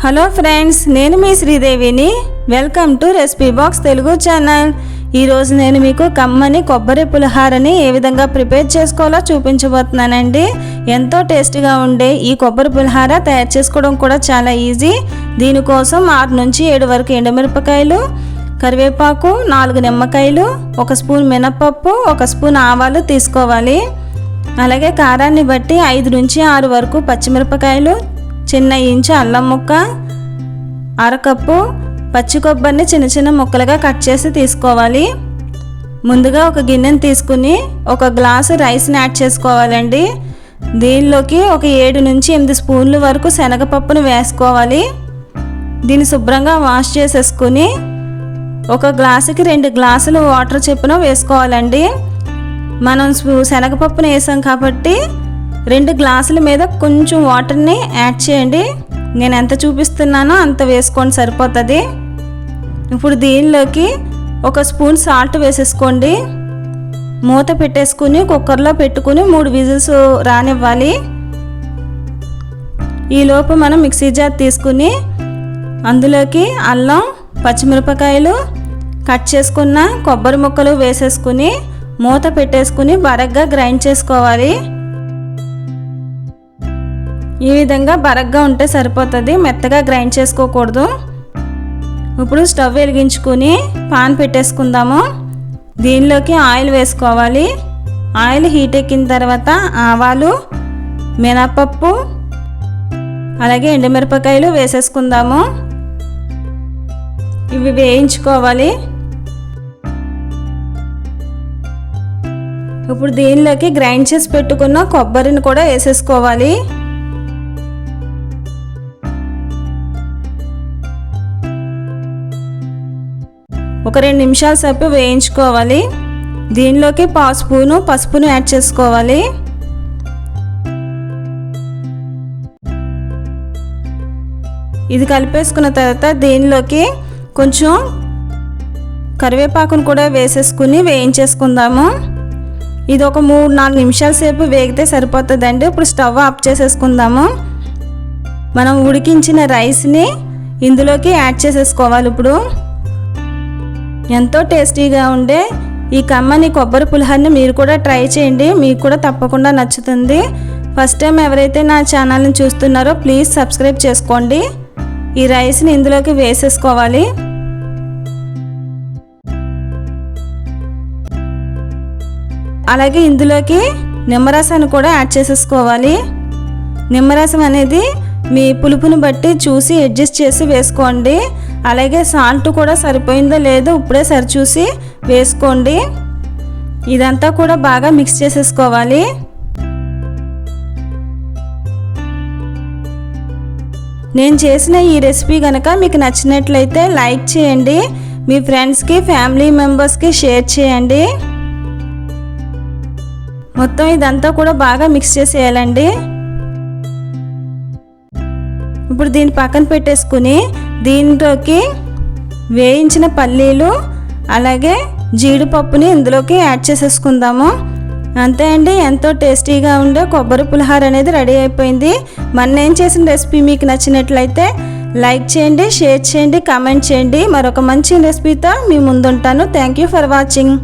Hello friends, నేను మీ శ్రీదేవిని. Welcome to recipe box Telugu channel. ఈరోజు నేను మీకు కమ్మని కొబ్బరి పులిహారని ఏ విధంగా ప్రిపేర్ చేసుకోవాలో చూపించబోతున్నానండి. ఎంతో టేస్టీగా ఉండే ఈ కొబ్బరి పులిహార తయారు చేసుకోవడం కూడా చాలా ఈజీ. దీనికోసం 6 నుంచి 7 వరకు ఎండుమిరపకాయలు, కరివేపాకు, 4 నిమ్మకాయలు, 1 స్పూన్ మినపప్పు, 1 స్పూన్ ఆవాలు తీసుకోవాలి. అలాగే కారాన్ని బట్టి 5 నుంచి 6 వరకు పచ్చిమిరపకాయలు, చిన్న ఇంచు అల్లం ముక్క, అరకప్పు పచ్చి కొబ్బరిని చిన్న చిన్న ముక్కలుగా కట్ చేసి తీసుకోవాలి. ముందుగా ఒక గిన్నెని తీసుకుని 1 గ్లాసు రైస్ని యాడ్ చేసుకోవాలండి. దీనిలోకి ఒక 7 నుంచి 8 స్పూన్ల వరకు శనగపప్పును వేసుకోవాలి. దీన్ని శుభ్రంగా వాష్ చేసేసుకుని 1 గ్లాసుకి 2 గ్లాసులు వాటర్ చొప్పున వేసుకోవాలండి. మనం శనగపప్పును వేసాం కాబట్టి 2 గ్లాసుల మీద కొంచెం వాటర్ని యాడ్ చేయండి. నేను ఎంత చూపిస్తున్నానో అంత వేసుకోండి, సరిపోతుంది. ఇప్పుడు దీనిలోకి 1 స్పూన్ సాల్ట్ వేసేసుకోండి. మూత పెట్టేసుకుని కుక్కర్లో పెట్టుకుని 3 విజిల్స్ రానివ్వాలి. ఈలోపు మనం మిక్సీ జార్ తీసుకుని అందులోకి అల్లం, పచ్చిమిరపకాయలు, కట్ చేసుకున్న కొబ్బరి ముక్కలు వేసేసుకుని మూత పెట్టేసుకుని బరగ్గా గ్రైండ్ చేసుకోవాలి. ఈ విధంగా బరగ్గా ఉంటే సరిపోతుంది, మెత్తగా గ్రైండ్ చేసుకోకూడదు. ఇప్పుడు స్టవ్ వెలిగించుకుని పాన్ పెట్టేసుకుందాము. దీనిలోకి ఆయిల్ వేసుకోవాలి. ఆయిల్ హీట్ ఎక్కిన తర్వాత ఆవాలు, మినపప్పు, అలాగే ఎండుమిరపకాయలు వేసేసుకుందాము. ఇవి వేయించుకోవాలి. ఇప్పుడు దీనిలోకి గ్రైండ్ చేసి పెట్టుకున్న కొబ్బరిని కూడా వేసేసుకోవాలి. ఒక 2 నిమిషాల సేపు వేయించుకోవాలి. దీనిలోకి 1/2 స్పూను పసుపును యాడ్ చేసుకోవాలి. ఇది కలిపేసుకున్న తర్వాత దీనిలోకి కొంచెం కరివేపాకును కూడా వేసేసుకుని వేయించేసుకుందాము. ఇది ఒక 3-4 నిమిషాల సేపు వేగితే సరిపోతుందండి. ఇప్పుడు స్టవ్ ఆఫ్ చేసేసుకుందాము. మనం ఉడికించిన రైస్ని ఇందులోకి యాడ్ చేసేసుకోవాలి. ఇప్పుడు ఎంతో టేస్టీగా ఉండే ఈ కమ్మని కొబ్బరి పులిహోరని మీరు కూడా ట్రై చేయండి, మీకు కూడా తప్పకుండా నచ్చుతుంది. ఫస్ట్ టైం ఎవరైతే నా ఛానల్ని చూస్తున్నారో ప్లీజ్ సబ్స్క్రైబ్ చేసుకోండి. ఈ రైస్ని ఇందులోకి వేసేసుకోవాలి. అలాగే ఇందులోకి నిమ్మరసాన్ని కూడా యాడ్ చేసేసుకోవాలి. నిమ్మరసం అనేది మీ పులుపుని బట్టి చూసి అడ్జస్ట్ చేసి వేసుకోండి. అలాగే సాల్ట్ కూడా సరిపోయిందో లేదో ఇప్పుడే సరిచూసి వేసుకోండి. ఇదంతా కూడా బాగా మిక్స్ చేసేసుకోవాలి. నేను చేసిన ఈ రెసిపీ కనుక మీకు నచ్చినట్లయితే లైక్ చేయండి, మీ ఫ్రెండ్స్కి, ఫ్యామిలీ మెంబర్స్కి షేర్ చేయండి. మొత్తం ఇదంతా కూడా బాగా మిక్స్ చేసేయాలండి. ఇప్పుడు దీన్ని పక్కన పెట్టేసుకుని దీంట్లోకి వేయించిన పల్లీలు అలాగే జీడిపప్పుని ఇందులోకి యాడ్ చేసేసుకుందాము. అంతే అండి, ఎంతో టేస్టీగా ఉండే కొబ్బరి పులిహోర అనేది రెడీ అయిపోయింది. నేను చేసిన రెసిపీ మీకు నచ్చినట్లయితే లైక్ చేయండి, షేర్ చేయండి, కామెంట్ చేయండి. మరొక మంచి రెసిపీతో మీ ముందుంటాను. Thank you for watching.